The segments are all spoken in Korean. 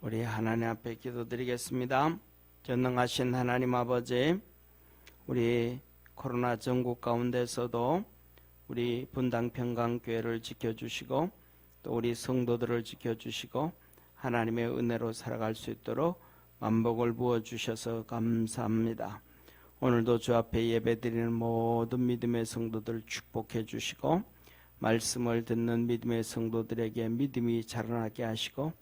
우리 하나님 앞에 기도드리겠습니다. 전능하신 하나님 아버지, 우리 코로나 전국 가운데서도 우리 분당 평강교회를 지켜주시고 또 우리 성도들을 지켜주시고 하나님의 은혜로 살아갈 수 있도록 만복을 부어주셔서 감사합니다. 오늘도 주 앞에 예배드리는 모든 믿음의 성도들 축복해 주시고 말씀을 듣는 믿음의 성도들에게 믿음이 자라나게 하시고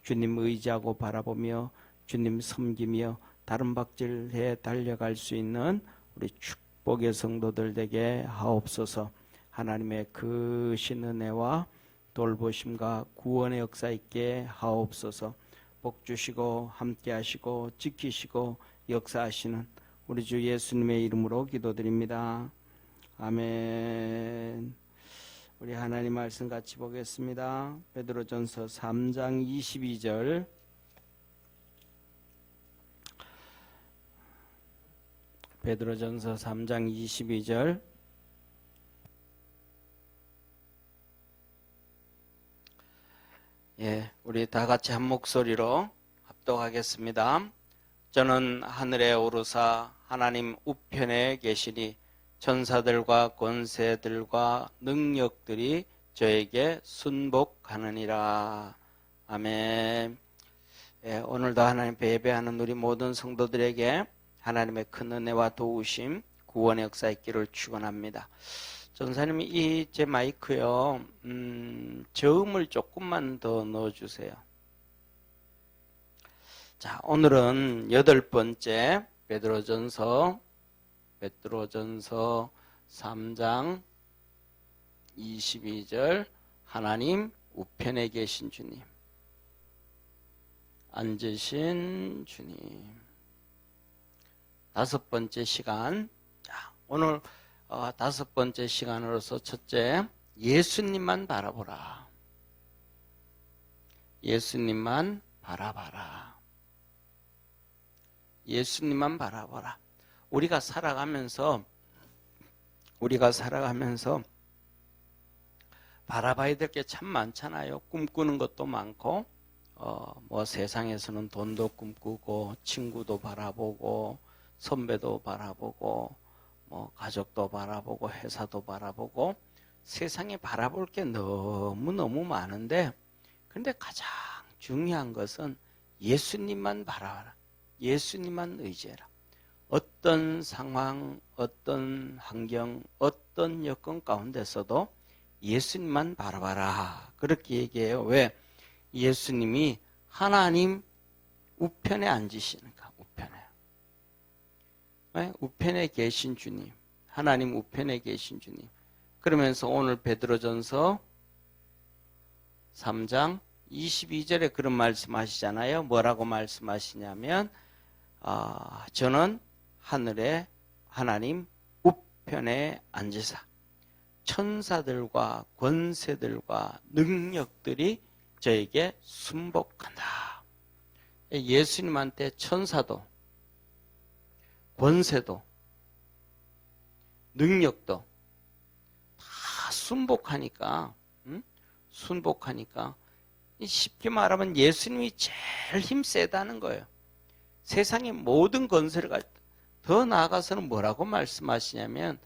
주님 의지하고 바라보며 주님 섬기며 다른 박질해 달려갈 수 있는 우리 축복의 성도들 되게 하옵소서. 하나님의 크신 은혜와 돌보심과 구원의 역사 있게 하옵소서. 복 주시고 함께 하시고 지키시고 역사하시는 우리 주 예수님의 이름으로 기도드립니다. 아멘. 우리 하나님 말씀 같이 보겠습니다. 베드로전서 3장 22절. 베드로전서 3장 22절. 우리 다 같이 한 목소리로 합독하겠습니다. 저는 하늘에 오르사 하나님 우편에 계시니 천사들과 권세들과 능력들이 저에게 순복하느니라. 아멘. 오늘도 하나님 앞에 예배하는 우리 모든 성도들에게 하나님의 큰 은혜와 도우심, 구원의 역사 있기를 축원합니다. 전사님이 제 마이크요, 저음을 조금만 더 넣어주세요. 자, 오늘은 8번째 베드로전서 3장 22절. 하나님 우편에 계신 주님, 앉으신 주님. 5번째 시간. 자, 오늘 5번째 시간으로서 첫째, 예수님만 바라보라. 예수님만 바라봐라. 예수님만 바라보라. 우리가 살아가면서 바라봐야 될 게 참 많잖아요. 꿈꾸는 것도 많고, 세상에서는 돈도 꿈꾸고, 친구도 바라보고, 선배도 바라보고, 가족도 바라보고, 회사도 바라보고, 세상에 바라볼 게 너무너무 많은데, 근데 가장 중요한 것은 예수님만 바라봐라. 예수님만 의지해라. 어떤 상황, 어떤 환경, 어떤 여건 가운데서도 예수님만 바라봐라. 그렇게 얘기해요. 왜? 예수님이 하나님 우편에 앉으시니까. 우편에. 왜? 우편에 계신 주님. 하나님 우편에 계신 주님. 그러면서 오늘 베드로전서 3장 22절에 그런 말씀하시잖아요. 뭐라고 말씀하시냐면 저는 하늘에 하나님 우편에 앉으사 천사들과 권세들과 능력들이 저에게 순복한다. 예수님한테 천사도 권세도 능력도 다 순복하니까 쉽게 말하면 예수님이 제일 힘세다는 거예요. 세상의 모든 권세를 가지고 더 나아가서는 뭐라고 말씀하시냐면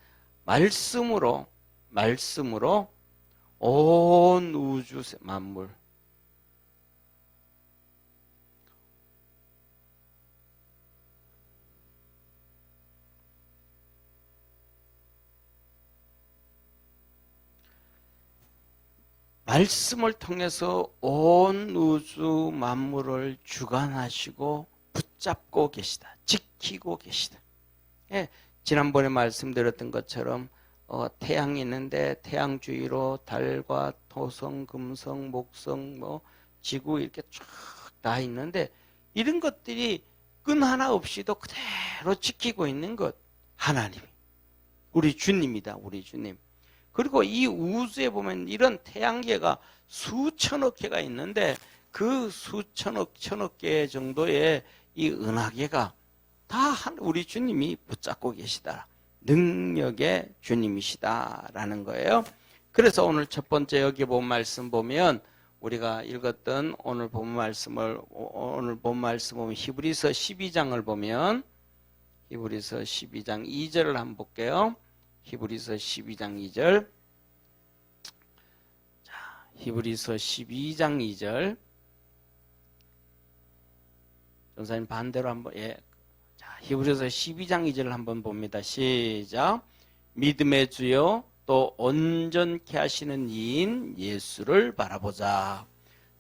말씀으로 온 우주 만물 말씀을 통해서 온 우주 만물을 주관하시고 붙잡고 계시다. 지키고 계시다. 지난번에 말씀드렸던 것처럼 태양이 있는데 태양 주위로 달과 토성, 금성, 목성, 지구 이렇게 쫙 다 있는데 이런 것들이 끈 하나 없이도 그대로 지키고 있는 것 하나님이 우리 주님이다. 우리 주님. 그리고 이 우주에 보면 이런 태양계가 수천억 개가 있는데 그 수천억 천억 개 정도의 이 은하계가 다 우리 주님이 붙잡고 계시다. 능력의 주님이시다라는 거예요. 그래서 오늘 첫 번째 여기 본 말씀 보면 우리가 읽었던 오늘 본 말씀을 보면 히브리서 12장을 보면 히브리서 12장 2절을 한번 볼게요. 히브리서 12장 2절. 자, 히브리서 12장 2절. 전사님 반대로 한번 자, 히브리서 12장 2절을 한번 봅니다. 시작. 믿음의 주요 또 온전케 하시는 이인 예수를 바라보자.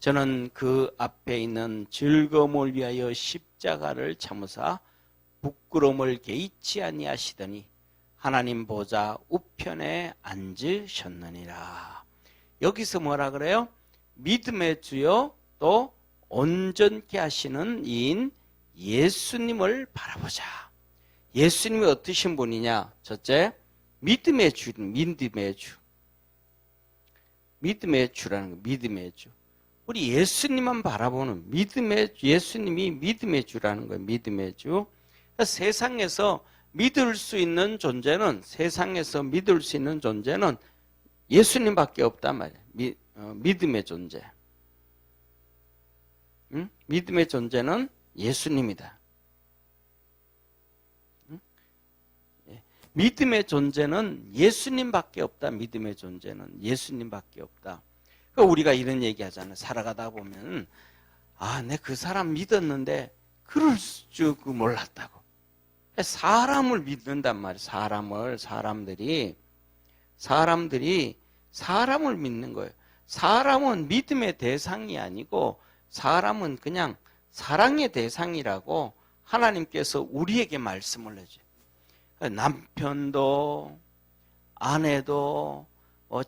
저는 그 앞에 있는 즐거움을 위하여 십자가를 참으사 부끄러움을 개의치 아니하시더니 하나님 보좌 우편에 앉으셨느니라. 여기서 뭐라 그래요? 믿음의 주요 또 온전케 하시는 이인 예수님을 바라보자. 예수님이 어떠신 분이냐? 첫째, 믿음의 주, 믿음의 주. 믿음의 주라는 거, 믿음의 주. 우리 예수님만 바라보는 예수님이 믿음의 주라는 거예요, 믿음의 주. 그러니까 세상에서 믿을 수 있는 존재는 예수님밖에 없단 말이에요. 믿음의 존재. 응? 믿음의 존재는 예수님이다. 응? 믿음의 존재는 예수님밖에 없다. 믿음의 존재는 예수님밖에 없다. 그러니까 우리가 이런 얘기 하잖아요. 살아가다 보면 내 그 사람 믿었는데 그럴 줄 몰랐다고. 사람을 믿는단 말이에요. 사람들이 사람을 믿는 거예요. 사람은 믿음의 대상이 아니고 사람은 그냥 사랑의 대상이라고 하나님께서 우리에게 말씀을 해줘요. 남편도 아내도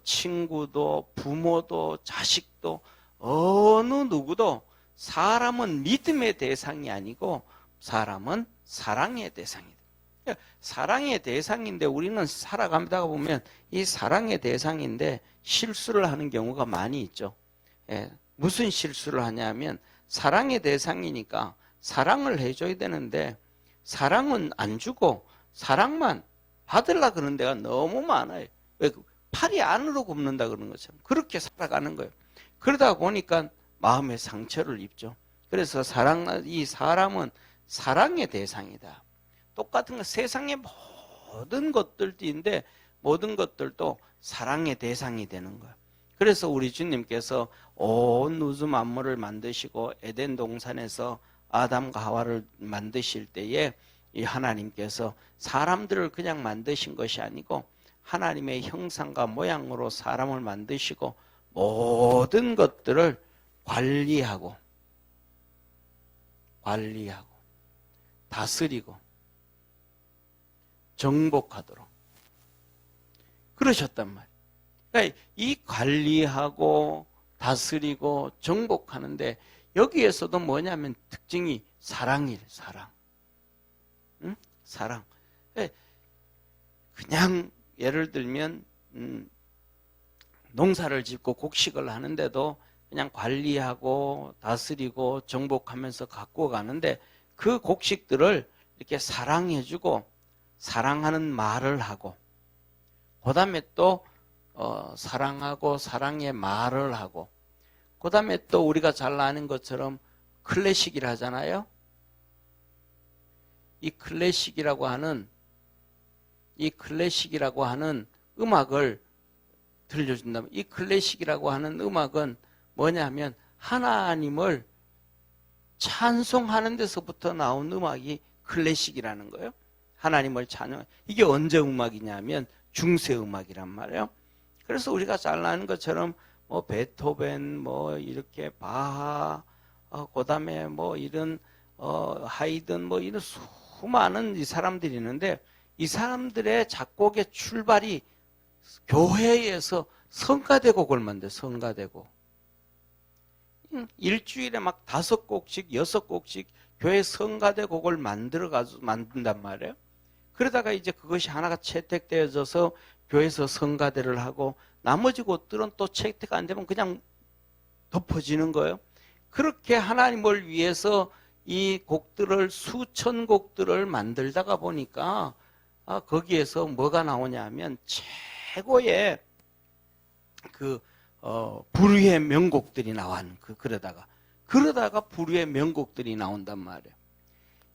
친구도 부모도 자식도 어느 누구도 사람은 믿음의 대상이 아니고 사람은 사랑의 대상이다. 사랑의 대상인데 우리는 살아가다 보면 이 사랑의 대상인데 실수를 하는 경우가 많이 있죠. 무슨 실수를 하냐면 사랑의 대상이니까 사랑을 해줘야 되는데 사랑은 안 주고 사랑만 받으려고 그러는 데가 너무 많아요. 왜 팔이 안으로 굽는다 그러는 것처럼 그렇게 살아가는 거예요. 그러다 보니까 마음의 상처를 입죠. 그래서 이 사람은 사랑의 대상이다. 똑같은 거 세상의 모든 것들인데 모든 것들도 사랑의 대상이 되는 거예요. 그래서 우리 주님께서 온 우주 만물을 만드시고 에덴 동산에서 아담과 하와를 만드실 때에 이 하나님께서 사람들을 그냥 만드신 것이 아니고 하나님의 형상과 모양으로 사람을 만드시고 모든 것들을 관리하고 다스리고 정복하도록 그러셨단 말이에요. 그러니까 이 관리하고 다스리고 정복하는데 여기에서도 뭐냐면 특징이 사랑이에요. 사랑. 그냥 예를 들면 농사를 짓고 곡식을 하는데도 그냥 관리하고 다스리고 정복하면서 갖고 가는데 그 곡식들을 이렇게 사랑해주고 사랑하는 말을 하고 그 다음에 또 사랑하고 사랑의 말을 하고 그 다음에 또 우리가 잘 아는 것처럼 클래식이라 하잖아요. 이 클래식이라고 하는 음악을 들려준다면 이 클래식이라고 하는 음악은 뭐냐면 하나님을 찬송하는 데서부터 나온 음악이 클래식이라는 거예요. 하나님을 찬양. 이게 언제 음악이냐면 중세 음악이란 말이에요. 그래서 우리가 잘 아는 것처럼 뭐 베토벤, 뭐 이렇게 바하, 그다음에 뭐 이런 하이든 뭐 이런 수많은 이 사람들이 있는데 이 사람들의 작곡의 출발이 교회에서 성가대곡을 만들어요. 성가대곡. 일주일에 막 5곡씩 6곡씩 교회 성가대곡을 만든단 말이에요. 그러다가 이제 그것이 하나가 채택되어져서 교회에서 성가대를 하고 나머지 곳들은 또 채택 안 되면 그냥 덮어지는 거예요. 그렇게 하나님을 위해서 이 곡들을 수천 곡들을 만들다가 보니까 거기에서 뭐가 나오냐 하면 최고의 그 불후의 명곡들이 나왔는 그러다가 불후의 명곡들이 나온단 말이에요.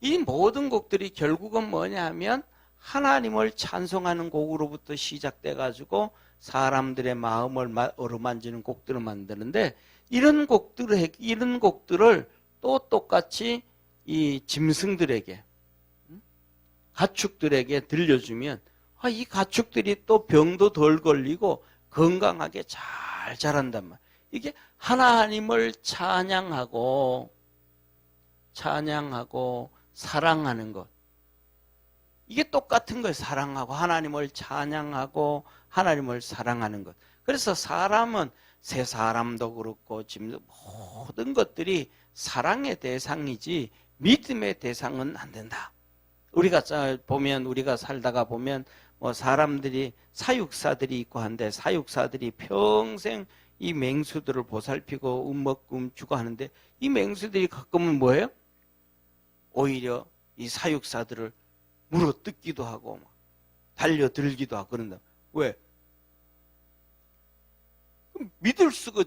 이 모든 곡들이 결국은 뭐냐 하면 하나님을 찬송하는 곡으로부터 시작돼 가지고 사람들의 마음을 어루만지는 곡들을 만드는데, 이런 곡들을 또 똑같이 이 짐승들에게, 가축들에게 들려주면 이 가축들이 또 병도 덜 걸리고 건강하게 잘 자란단 말이에요. 이게 하나님을 찬양하고 사랑하는 것, 이게 똑같은 거예요. 사랑하고 하나님을 찬양하고 하나님을 사랑하는 것. 그래서 사람은, 새 사람도 그렇고 짐도, 모든 것들이 사랑의 대상이지 믿음의 대상은 안 된다. 우리가 살다가 보면 뭐 사람들이, 사육사들이 있고 한데, 사육사들이 평생 이 맹수들을 보살피고 먹고 주고 하는데, 이 맹수들이 가끔은 뭐예요? 오히려 이 사육사들을 물어뜯기도 하고 달려들기도 하고 그런다. 왜? 믿을 수가,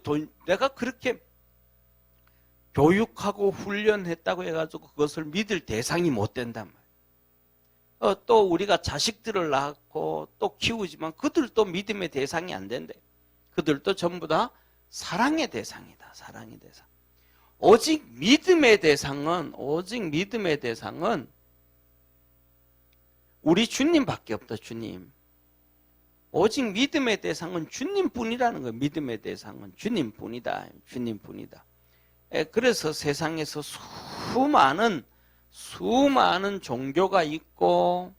내가 그렇게 교육하고 훈련했다고 해가지고 그것을 믿을 대상이 못 된단 말이에요. 또 우리가 자식들을 낳고 또 키우지만 그들도 믿음의 대상이 안 된대. 그들도 전부 다 사랑의 대상이다. 사랑의 대상. 오직 믿음의 대상은 우리 주님밖에 없다. 주님. 오직 믿음의 대상은 주님뿐이라는 거예요. 믿음의 대상은 주님뿐이다. 주님뿐이다. 그래서 세상에서 수많은 종교가 있고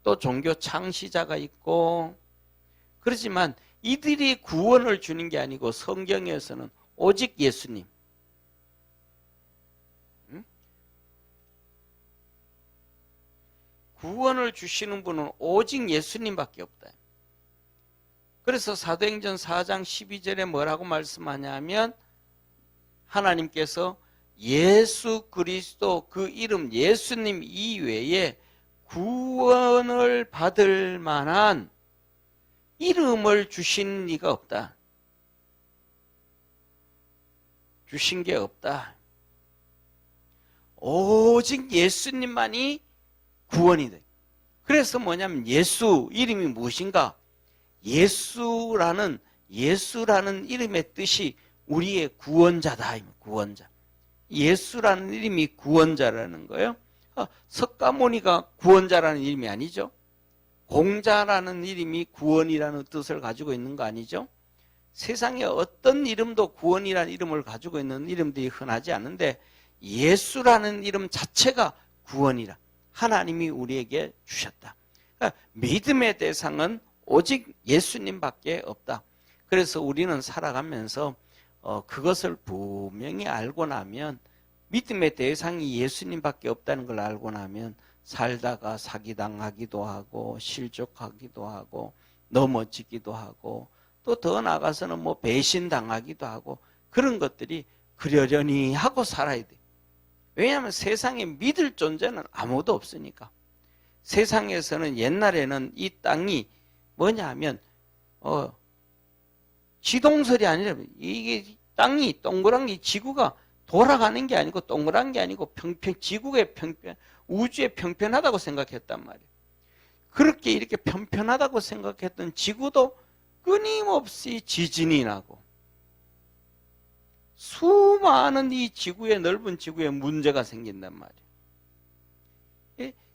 또 종교 창시자가 있고, 그렇지만 이들이 구원을 주는 게 아니고 성경에서는 오직 예수님, 구원을 주시는 분은 오직 예수님밖에 없다. 그래서 사도행전 4장 12절에 뭐라고 말씀하냐면, 하나님께서 예수 그리스도, 그 이름 예수님 이외에 구원을 받을 만한 이름을 주신 이가 없다. 주신 게 없다. 오직 예수님만이 구원이 돼. 그래서 뭐냐면 예수 이름이 무엇인가? 예수라는 이름의 뜻이 우리의 구원자다. 구원자. 예수라는 이름이 구원자라는 거예요. 석가모니가 구원자라는 이름이 아니죠. 공자라는 이름이 구원이라는 뜻을 가지고 있는 거 아니죠. 세상에 어떤 이름도 구원이라는 이름을 가지고 있는 이름들이 흔하지 않은데, 예수라는 이름 자체가 구원이라 하나님이 우리에게 주셨다. 그러니까 믿음의 대상은 오직 예수님밖에 없다. 그래서 우리는 살아가면서 그것을 분명히 알고 나면, 믿음의 대상이 예수님밖에 없다는 걸 알고 나면 살다가 사기당하기도 하고 실족하기도 하고 넘어지기도 하고 또 더 나아가서는 뭐 배신당하기도 하고, 그런 것들이 그러려니 하고 살아야 돼. 왜냐하면 세상에 믿을 존재는 아무도 없으니까. 세상에서는 옛날에는 이 땅이 뭐냐 하면 지동설이 아니라, 이게 땅이 동그란 게, 지구가 돌아가는 게 아니고 동그란 게 아니고 우주에 평평하다고 생각했단 말이에요. 그렇게 이렇게 평평하다고 생각했던 지구도 끊임없이 지진이 나고 수많은 이 넓은 지구에 문제가 생긴단 말이에요.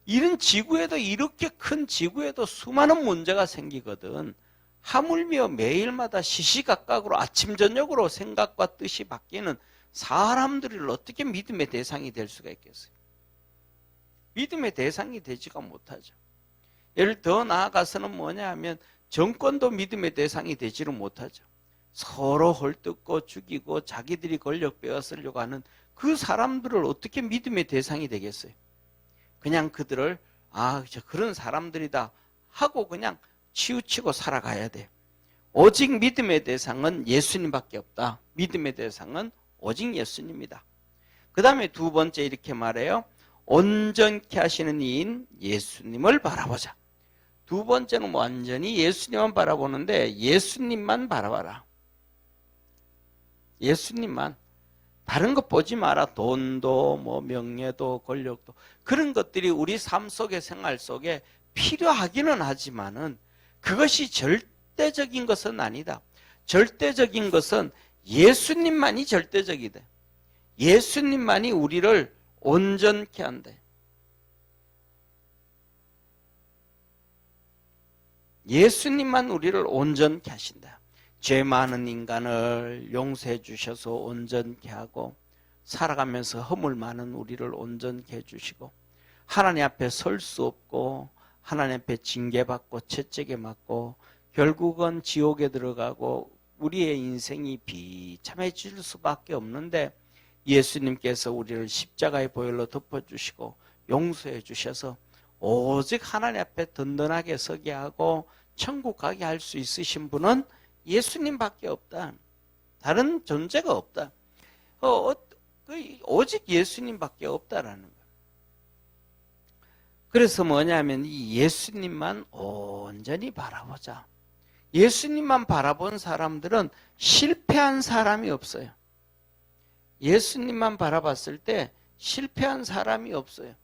이런 지구에도, 이렇게 큰 지구에도 수많은 문제가 생기거든. 하물며 매일마다 시시각각으로 아침 저녁으로 생각과 뜻이 바뀌는 사람들을 어떻게 믿음의 대상이 될 수가 있겠어요? 믿음의 대상이 되지가 못하죠. 예를 더 나아가서는 뭐냐 하면 정권도 믿음의 대상이 되지를 못하죠. 서로 헐뜯고 죽이고 자기들이 권력 빼앗으려고 하는 그 사람들을 어떻게 믿음의 대상이 되겠어요? 그냥 그들을 그런 사람들이다 하고 그냥 치우치고 살아가야 돼. 오직 믿음의 대상은 예수님밖에 없다. 믿음의 대상은 오직 예수님이다. 그 다음에 두 번째 이렇게 말해요. 온전케 하시는 이인 예수님을 바라보자. 두 번째는 완전히 예수님만 바라보는데, 예수님만 바라봐라. 예수님만. 다른 것 보지 마라. 돈도 뭐 명예도 권력도 그런 것들이 우리 삶 속에 생활 속에 필요하기는 하지만은 그것이 절대적인 것은 아니다. 절대적인 것은 예수님만이 절대적이다. 예수님만이 우리를 온전케 한다. 예수님만 우리를 온전케 하신다. 죄 많은 인간을 용서해 주셔서 온전케 하고 살아가면서 허물 많은 우리를 온전케 해주시고 하나님 앞에 설 수 없고 하나님 앞에 징계받고 채찍에 맞고 결국은 지옥에 들어가고 우리의 인생이 비참해질 수밖에 없는데 예수님께서 우리를 십자가의 보혈로 덮어주시고 용서해 주셔서 오직 하나님 앞에 든든하게 서게 하고 천국 가게 할 수 있으신 분은 예수님밖에 없다. 다른 존재가 없다. 오직 예수님밖에 없다라는 거예요. 그래서 뭐냐면 이 예수님만 온전히 바라보자. 예수님만 바라본 사람들은 실패한 사람이 없어요. 예수님만 바라봤을 때 실패한 사람이 없어요.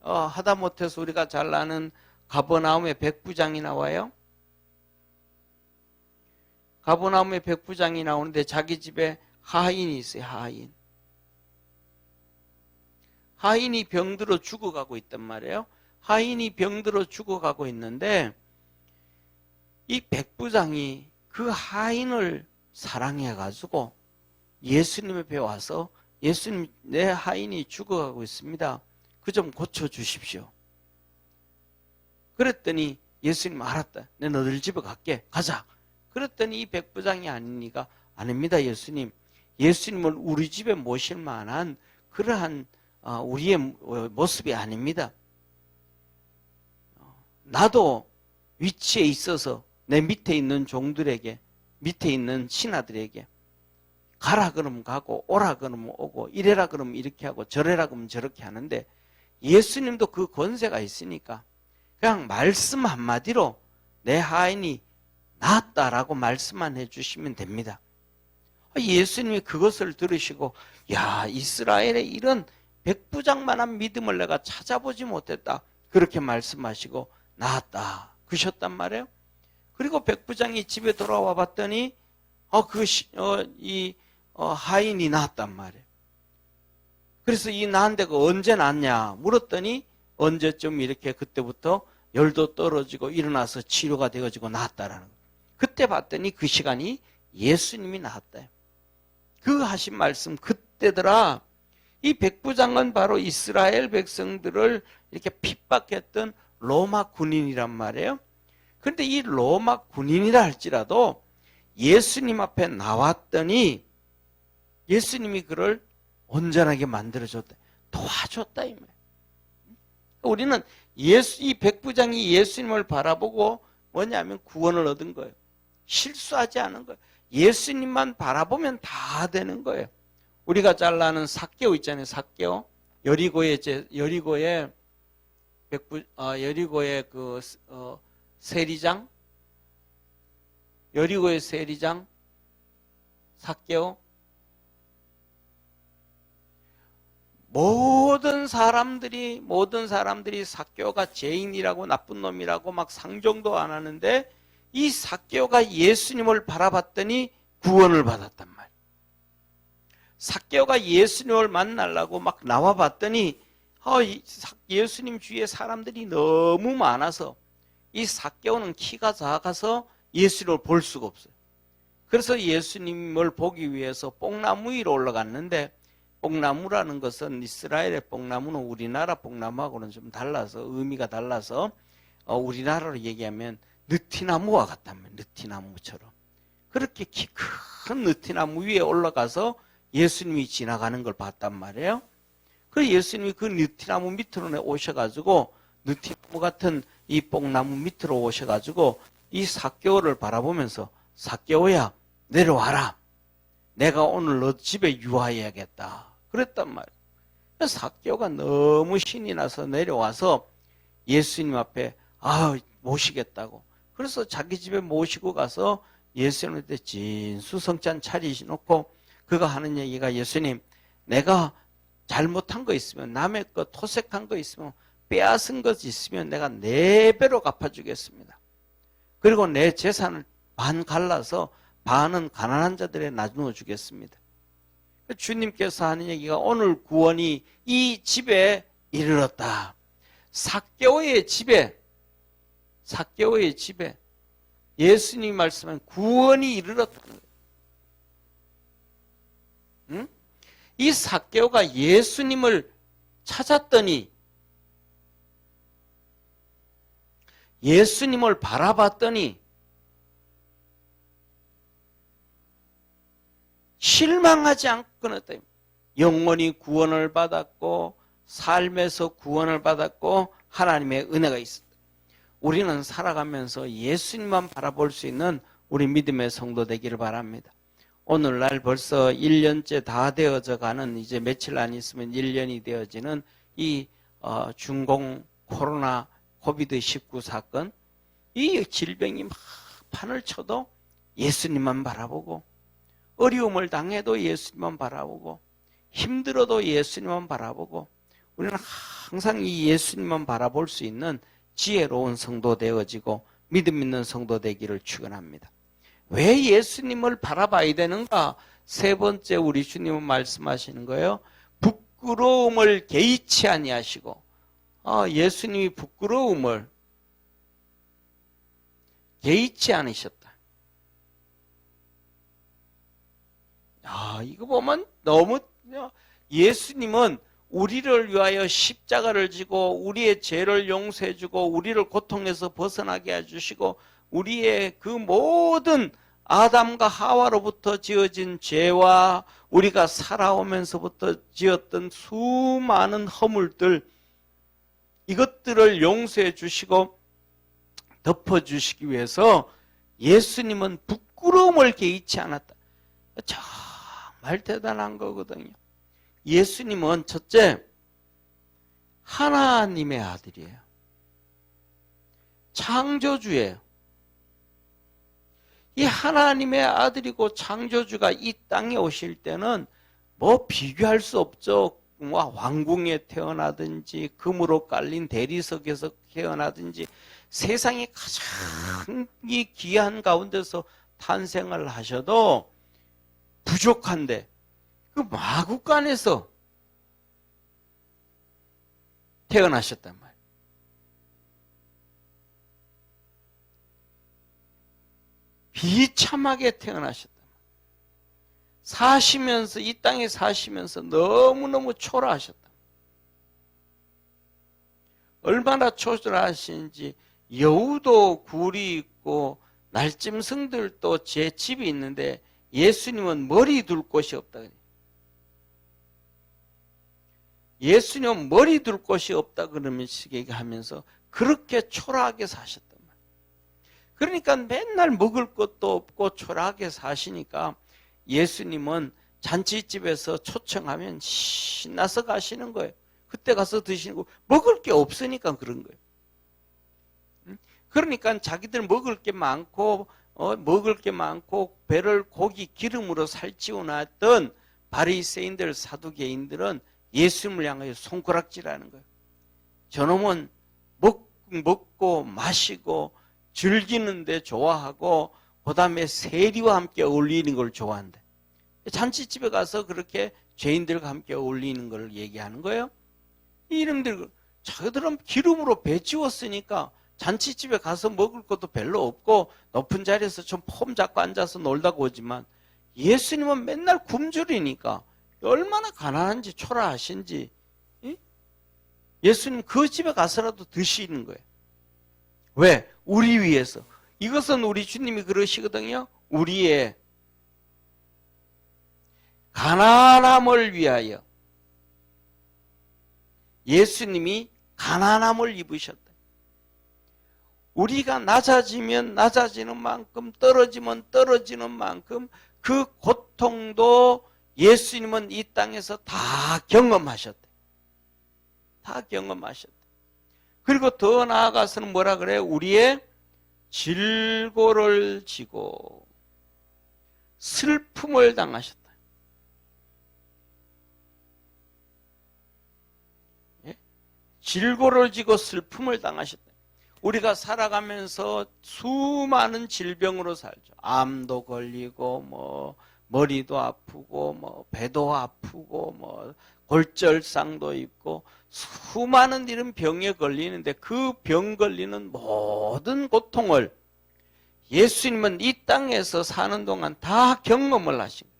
하다못해서 우리가 잘 아는 가버나움의 백부장이 나와요. 가버나움의 백부장이 나오는데 자기 집에 하인이 있어요. 하인이 병들어 죽어가고 있단 말이에요. 하인이 병들어 죽어가고 있는데 이 백부장이 그 하인을 사랑해가지고 예수님 앞에 와서 예수님, 내 하인이 죽어가고 있습니다. 그 좀 고쳐주십시오. 그랬더니 예수님 알았다. 내 너들 집에 갈게. 가자. 그랬더니 이 백부장이 아니니까 아닙니다. 예수님. 예수님을 우리 집에 모실 만한 그러한 우리의 모습이 아닙니다. 나도 위치에 있어서 내 밑에 있는 종들에게 밑에 있는 신하들에게 가라 그러면 가고 오라 그러면 오고 이래라 그러면 이렇게 하고 저래라 그러면 저렇게 하는데 예수님도 그 권세가 있으니까 그냥 말씀 한마디로 내 하인이 나았다라고 말씀만 해주시면 됩니다. 예수님이 그것을 들으시고 야 이스라엘의 이런 백부장만한 믿음을 내가 찾아보지 못했다. 그렇게 말씀하시고 나았다 그셨단 말이에요. 그리고 백부장이 집에 돌아와 봤더니 하인이 나았단 말이에요. 그래서 이 나은 데가 언제 났냐 물었더니 언제쯤 이렇게 그때부터 열도 떨어지고 일어나서 치료가 되어지고 나았다라는 거예요. 그때 봤더니 그 시간이 예수님이 나았다. 그 하신 말씀 그때더라. 이 백부장은 바로 이스라엘 백성들을 이렇게 핍박했던 로마 군인이란 말이에요. 그런데 이 로마 군인이라 할지라도 예수님 앞에 나왔더니 예수님이 그를 온전하게 만들어줬다. 도와줬다 이 말. 우리는 이 백부장이 예수님을 바라보고 뭐냐면 구원을 얻은 거예요. 실수하지 않은 거예요. 예수님만 바라보면 다 되는 거예요. 우리가 잘 아는 삭개오 있잖아요. 삭개오. 여리고의 그 세리장, 여리고의 세리장 삭개오. 모든 사람들이 삭개오가 죄인이라고 나쁜 놈이라고 막 상종도 안 하는데 이 삭개오가 예수님을 바라봤더니 구원을 받았단 말이에요. 삭개오가 예수님을 만나려고 막 나와봤더니 예수님 주위에 사람들이 너무 많아서 이 삭개오는 키가 작아서 예수님을 볼 수가 없어요. 그래서 예수님을 보기 위해서 뽕나무 위로 올라갔는데 뽕나무라는 것은 이스라엘의 뽕나무는 우리나라 뽕나무하고는 좀 달라서 의미가 달라서 우리나라로 얘기하면 느티나무와 같다면 느티나무처럼 그렇게 키 큰 느티나무 위에 올라가서 예수님이 지나가는 걸 봤단 말이에요. 그래서 예수님이 그 느티나무 밑으로 오셔가지고 느티나무 같은 이 뽕나무 밑으로 오셔가지고 이 삭개오를 바라보면서 삭개오야 내려와라. 내가 오늘 너 집에 유하해야겠다. 그랬단 말이에요. 삭개오가 너무 신이 나서 내려와서 예수님 앞에 모시겠다고. 그래서 자기 집에 모시고 가서 예수님한테 진수성찬 차리놓고 그가 하는 얘기가 예수님 내가 잘못한 거 있으면 남의 거 토색한 거 있으면 빼앗은 것 있으면 내가 4배로 갚아주겠습니다. 그리고 내 재산을 반 갈라서 반은 가난한 자들에 나누어 주겠습니다. 주님께서 하는 얘기가 오늘 구원이 이 집에 이르렀다. 삭개오의 집에 예수님이 말씀한 구원이 이르렀다는 거예요. 응? 이 삭개오가 예수님을 찾았더니 예수님을 바라봤더니 실망하지 않고 끊었다. 영원히 구원을 받았고 삶에서 구원을 받았고 하나님의 은혜가 있었다. 우리는 살아가면서 예수님만 바라볼 수 있는 우리 믿음의 성도 되기를 바랍니다. 오늘날 벌써 1년째 다 되어져 가는 이제 며칠 안 있으면 1년이 되어지는 이 중공 코로나 코비드19 사건, 이 질병이 막 판을 쳐도 예수님만 바라보고 어려움을 당해도 예수님만 바라보고 힘들어도 예수님만 바라보고 우리는 항상 이 예수님만 바라볼 수 있는 지혜로운 성도 되어지고 믿음 있는 성도 되기를 축원합니다. 왜 예수님을 바라봐야 되는가? 세 번째 우리 주님은 말씀하시는 거예요. 부끄러움을 개의치 아니하시고 예수님이 부끄러움을 개의치 않으셨다. 이거 보면 너무 예수님은 우리를 위하여 십자가를 지고 우리의 죄를 용서해 주고 우리를 고통에서 벗어나게 해주시고 우리의 그 모든 아담과 하와로부터 지어진 죄와 우리가 살아오면서부터 지었던 수많은 허물들 이것들을 용서해 주시고 덮어주시기 위해서 예수님은 부끄러움을 개의치 않았다. 정말 대단한 거거든요. 예수님은 첫째 하나님의 아들이에요. 창조주예요. 이 하나님의 아들이고 창조주가 이 땅에 오실 때는 뭐 비교할 수 없죠. 왕궁에 태어나든지 금으로 깔린 대리석에서 태어나든지 세상에 가장 귀한 가운데서 탄생을 하셔도 부족한데 그 마구간에서 태어나셨단 말이에요. 비참하게 태어나셨단 말이에요. 사시면서 이 땅에 사시면서 너무너무 초라하셨다. 얼마나 초라하신지 여우도 굴이 있고 날짐승들도 제 집이 있는데 예수님은 머리 둘 곳이 없다. 예수님은 머리 둘 곳이 없다 그러면서 얘기하면서 그렇게 초라하게 사셨단 말이에요. 그러니까 맨날 먹을 것도 없고 초라하게 사시니까 예수님은 잔치집에서 초청하면 신나서 가시는 거예요. 그때 가서 드시는 거 먹을 게 없으니까 그런 거예요. 그러니까 자기들 먹을 게 많고 배를 고기 기름으로 살찌워 놨던 바리새인들 사두개인들은 예수님을 향하여 손가락질하는 거예요. 저놈은 먹고 마시고 즐기는데 좋아하고 그 다음에 세리와 함께 어울리는 걸 좋아한대. 잔치집에 가서 그렇게 죄인들과 함께 어울리는 걸 얘기하는 거예요. 이놈들 자기들은 기름으로 배 지웠으니까 잔치집에 가서 먹을 것도 별로 없고 높은 자리에서 좀 폼 잡고 앉아서 놀다가 오지만 예수님은 맨날 굶주리니까 얼마나 가난한지 초라하신지 예수님 그 집에 가서라도 드시는 거예요. 왜? 우리 위해서. 이것은 우리 주님이 그러시거든요. 우리의 가난함을 위하여 예수님이 가난함을 입으셨다. 우리가 낮아지면 낮아지는 만큼 떨어지면 떨어지는 만큼 그 고통도 예수님은 이 땅에서 다 경험하셨대. 다 경험하셨대. 그리고 더 나아가서는 뭐라 그래요? 우리의 질고를 지고 슬픔을 당하셨다. 예? 질고를 지고 슬픔을 당하셨다. 우리가 살아가면서 수많은 질병으로 살죠. 암도 걸리고 뭐 머리도 아프고 뭐 배도 아프고 뭐 골절상도 있고 수많은 이런 병에 걸리는데 그 병 걸리는 모든 고통을 예수님은 이 땅에서 사는 동안 다 경험을 하신 거예요.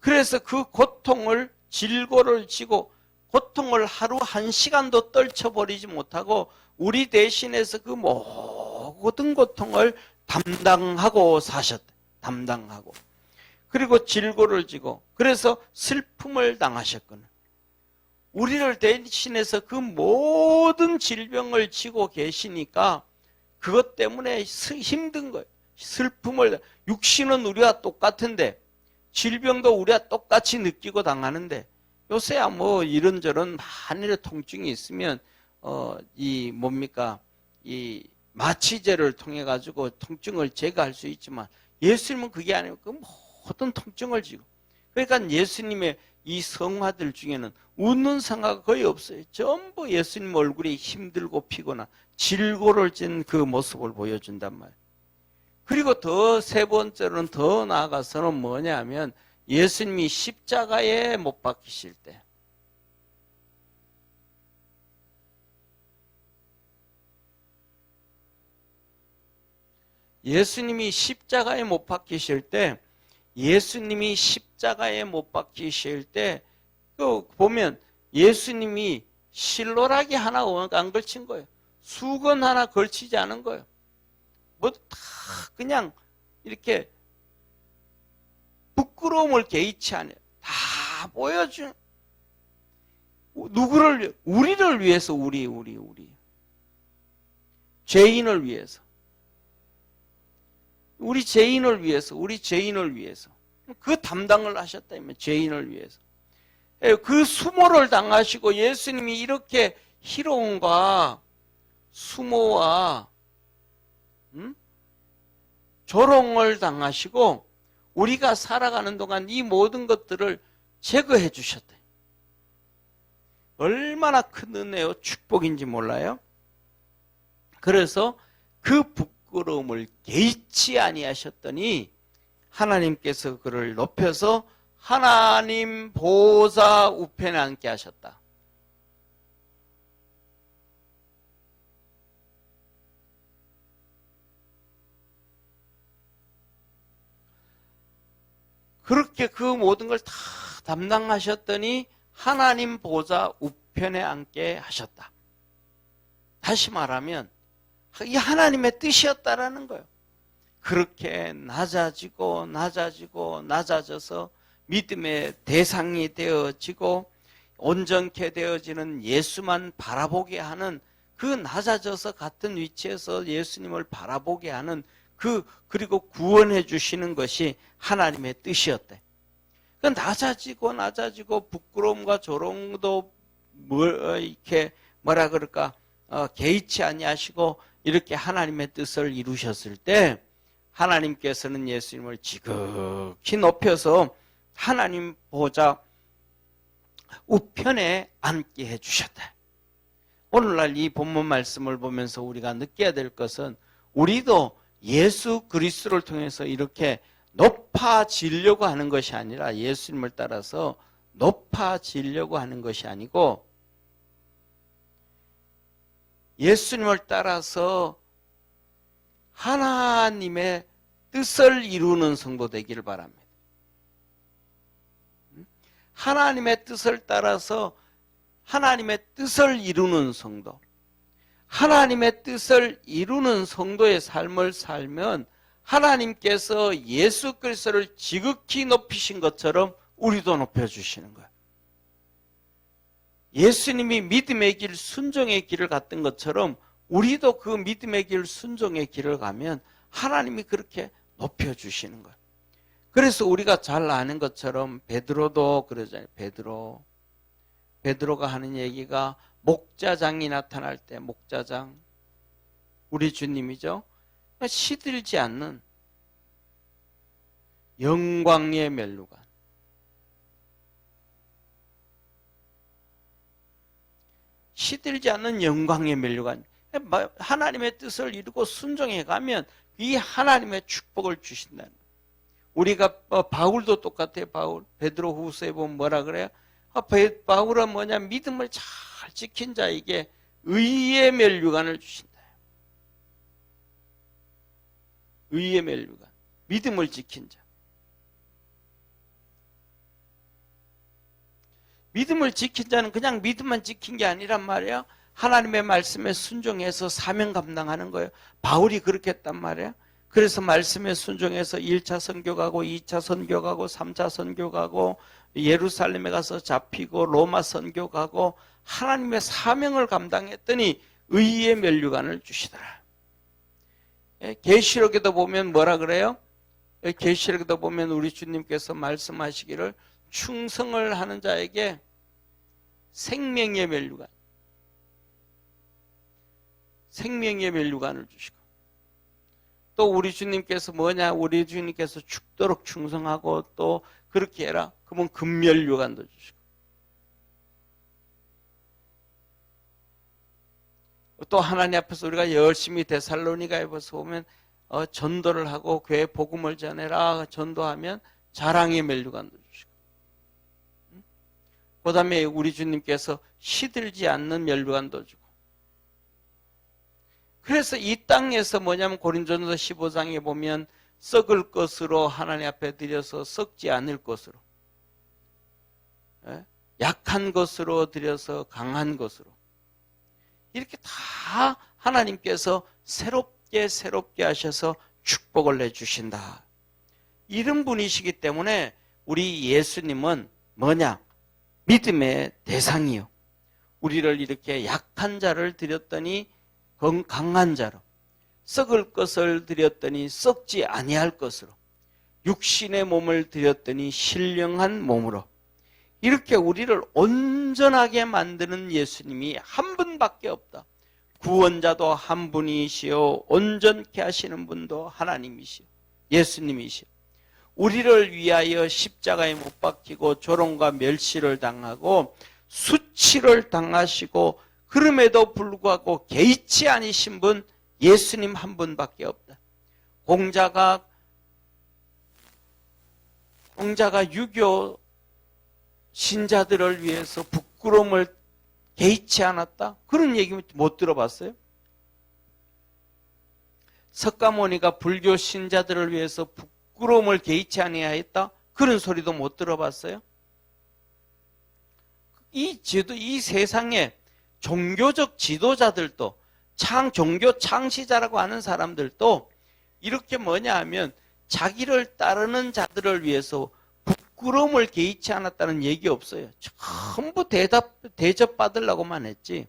그래서 그 고통을 질고를 지고 고통을 하루 한 시간도 떨쳐버리지 못하고 우리 대신해서 그 모든 고통을 담당하고 사셨대. 담당하고. 그리고 질고를 지고 그래서 슬픔을 당하셨거든. 우리를 대신해서 그 모든 질병을 지고 계시니까 그것 때문에 힘든 거예요. 슬픔을, 육신은 우리와 똑같은데 질병도 우리와 똑같이 느끼고 당하는데 요새야 뭐 이런저런 만일의 통증이 있으면 이 마취제를 통해 가지고 통증을 제거할 수 있지만 예수님은 그게 아니고 그 모든 통증을 지고 그러니까 예수님의 이 성화들 중에는 웃는 성화가 거의 없어요. 전부 예수님 얼굴이 힘들고 피곤한 질고를 진 그 모습을 보여준단 말이에요. 그리고 더 세 번째로는 더 나아가서는 뭐냐면 예수님이 십자가에 못 박히실 때 예수님이 십자가에 못 박히실 때 그 보면 예수님이 실로라기 하나 안 걸친 거예요. 수건 하나 걸치지 않은 거예요. 뭐 다 그냥 이렇게 부끄러움을 개의치 않아요. 다 보여준 누구를 우리를 위해서 우리 죄인을 위해서 우리 죄인을 위해서 그 담당을 하셨다면 죄인을 위해서 그 수모를 당하시고 예수님이 이렇게 희롱과 수모와 조롱을 당하시고 우리가 살아가는 동안 이 모든 것들을 제거해 주셨대. 얼마나 큰 은혜요 축복인지 몰라요. 그래서 그 부끄러움을 개의치 아니하셨더니 하나님께서 그를 높여서 하나님 보좌 우편에 앉게 하셨다. 그렇게 그 모든 걸 다 담당하셨더니 하나님 보좌 우편에 앉게 하셨다. 다시 말하면 이 하나님의 뜻이었다라는 거예요. 그렇게 낮아져서 믿음의 대상이 되어지고 온전케 되어지는 예수만 바라보게 하는 그 낮아져서 같은 위치에서 예수님을 바라보게 하는 그리고 구원해 주시는 것이 하나님의 뜻이었대. 그 낮아지고 부끄러움과 조롱도 이렇게 개의치 아니하시고 이렇게 하나님의 뜻을 이루셨을 때 하나님께서는 예수님을 지극히 높여서 하나님 보좌 우편에 앉게 해주셨다. 오늘날 이 본문 말씀을 보면서 우리가 느껴야 될 것은 우리도 예수 그리스도를 통해서 이렇게 높아지려고 하는 것이 아니라 예수님을 따라서 높아지려고 하는 것이 아니고 예수님을 따라서 하나님의 뜻을 이루는 성도 되기를 바랍니다. 하나님의 뜻을 따라서 하나님의 뜻을 이루는 성도, 하나님의 뜻을 이루는 성도의 삶을 살면 하나님께서 예수 그리스도를 지극히 높이신 것처럼 우리도 높여주시는 거예요. 예수님이 믿음의 길, 순종의 길을 갔던 것처럼 우리도 그 믿음의 길, 순종의 길을 가면 하나님이 그렇게 높여주시는 거예요. 그래서 우리가 잘 아는 것처럼 베드로도 그러잖아요. 베드로가 하는 얘기가 목자장이 나타날 때 목자장, 우리 주님이죠. 시들지 않는 영광의 면류관. 시들지 않는 영광의 면류관. 하나님의 뜻을 이루고 순종해 가면 이 하나님의 축복을 주신다는 거예요. 우리가 바울도 똑같아요. 바울 베드로 후서에 보면 뭐라 그래요? 바울은 뭐냐, 믿음을 잘 지킨 자에게 의의 면류관을 주신다. 의의 면류관, 믿음을 지킨 자. 믿음을 지킨 자는 그냥 믿음만 지킨 게 아니란 말이에요. 하나님의 말씀에 순종해서 사명 감당하는 거예요. 바울이 그렇게 했단 말이에요. 그래서 말씀에 순종해서 1차 선교 가고 2차 선교 가고 3차 선교 가고 예루살렘에 가서 잡히고 로마 선교 가고 하나님의 사명을 감당했더니 의의 면류관을 주시더라. 계시록에도 보면 뭐라 그래요? 계시록에도 보면 우리 주님께서 말씀하시기를 충성을 하는 자에게 생명의 면류관, 생명의 면류관을 주시고, 또 우리 주님께서 뭐냐, 우리 주님께서 죽도록 충성하고 또 그렇게 해라 그러면 금면류관도 주시고, 또 하나님 앞에서 우리가 열심히 데살로니가에 보면 전도를 하고 교회 복음을 전해라 전도하면 자랑의 면류관도 주시고, 그 다음에 우리 주님께서 시들지 않는 면류관도 주고. 그래서 이 땅에서 뭐냐면 고린도전서 15장에 보면 썩을 것으로 하나님 앞에 드려서 썩지 않을 것으로, 약한 것으로 드려서 강한 것으로, 이렇게 다 하나님께서 새롭게 하셔서 축복을 내주신다. 이런 분이시기 때문에 우리 예수님은 뭐냐? 믿음의 대상이요. 우리를 이렇게 약한 자를 드렸더니 강한 자로, 썩을 것을 드렸더니 썩지 아니할 것으로, 육신의 몸을 드렸더니 신령한 몸으로, 이렇게 우리를 온전하게 만드는 예수님이 한 분밖에 없다. 구원자도 한 분이시요 온전케 하시는 분도 하나님이시요 예수님이시요. 우리를 위하여 십자가에 못 박히고 조롱과 멸시를 당하고 수치를 당하시고 그럼에도 불구하고 개의치 아니신 분 예수님 한 분밖에 없다. 공자가 유교 신자들을 위해서 부끄러움을 개의치 않았다? 그런 얘기 못 들어봤어요? 석가모니가 불교 신자들을 위해서 부끄러움을 개의치 아니하였다? 그런 소리도 못 들어봤어요? 이 세상에 종교적 지도자들도, 종교 창시자라고 하는 사람들도 이렇게 뭐냐 하면 자기를 따르는 자들을 위해서 부끄러움을 개의치 않았다는 얘기 없어요. 전부 대접받으려고만 했지.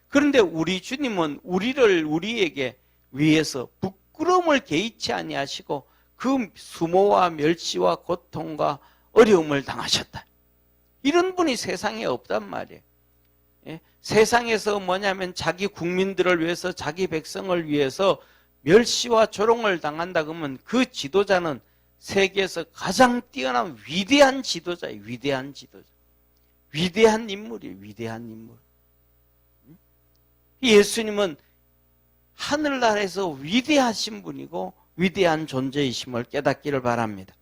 그런데 우리 주님은 우리에게 위해서 부끄러움을 개의치 아니하시고 그 수모와 멸시와 고통과 어려움을 당하셨다. 이런 분이 세상에 없단 말이에요. 세상에서 뭐냐면 자기 국민들을 위해서, 자기 백성을 위해서 멸시와 조롱을 당한다 그러면 그 지도자는 세계에서 가장 뛰어난 위대한 지도자예요. 위대한 지도자. 위대한 인물이에요. 위대한 인물. 예수님은 하늘나라에서 위대하신 분이고 위대한 존재이심을 깨닫기를 바랍니다.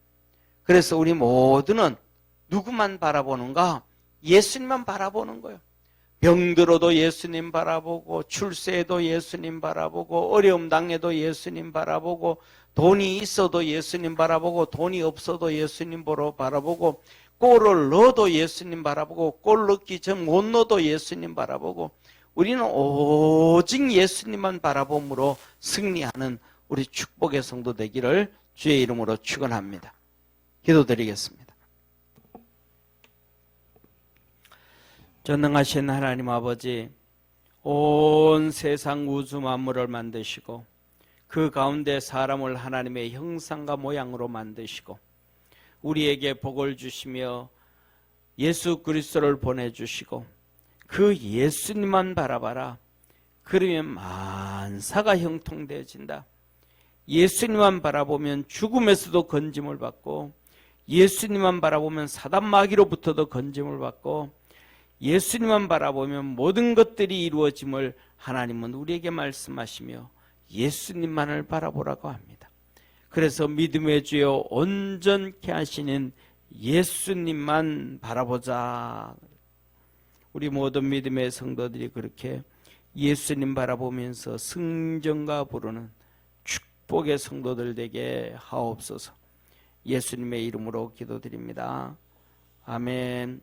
그래서 우리 모두는 누구만 바라보는가? 예수님만 바라보는 거예요. 병들어도 예수님 바라보고, 출세에도 예수님 바라보고, 어려움 당해도 예수님 바라보고, 돈이 있어도 예수님 바라보고, 돈이 없어도 예수님 바라보고, 골을 넣어도 예수님 바라보고, 골 넣기 전 못 넣어도 예수님 바라보고, 우리는 오직 예수님만 바라봄으로 승리하는 우리 축복의 성도 되기를 주의 이름으로 축원합니다. 기도드리겠습니다. 전능하신 하나님 아버지, 온 세상 우주 만물을 만드시고 그 가운데 사람을 하나님의 형상과 모양으로 만드시고 우리에게 복을 주시며 예수 그리스도를 보내주시고 그 예수님만 바라봐라. 그러면 만사가 형통되어진다. 예수님만 바라보면 죽음에서도 건짐을 받고, 예수님만 바라보면 사단 마귀로부터도 건짐을 받고, 예수님만 바라보면 모든 것들이 이루어짐을 하나님은 우리에게 말씀하시며 예수님만을 바라보라고 합니다. 그래서 믿음의 주여 온전케 하시는 예수님만 바라보자. 우리 모든 믿음의 성도들이 그렇게 예수님 바라보면서 승전가 부르는 축복의 성도들 되게 하옵소서. 예수님의 이름으로 기도드립니다. 아멘.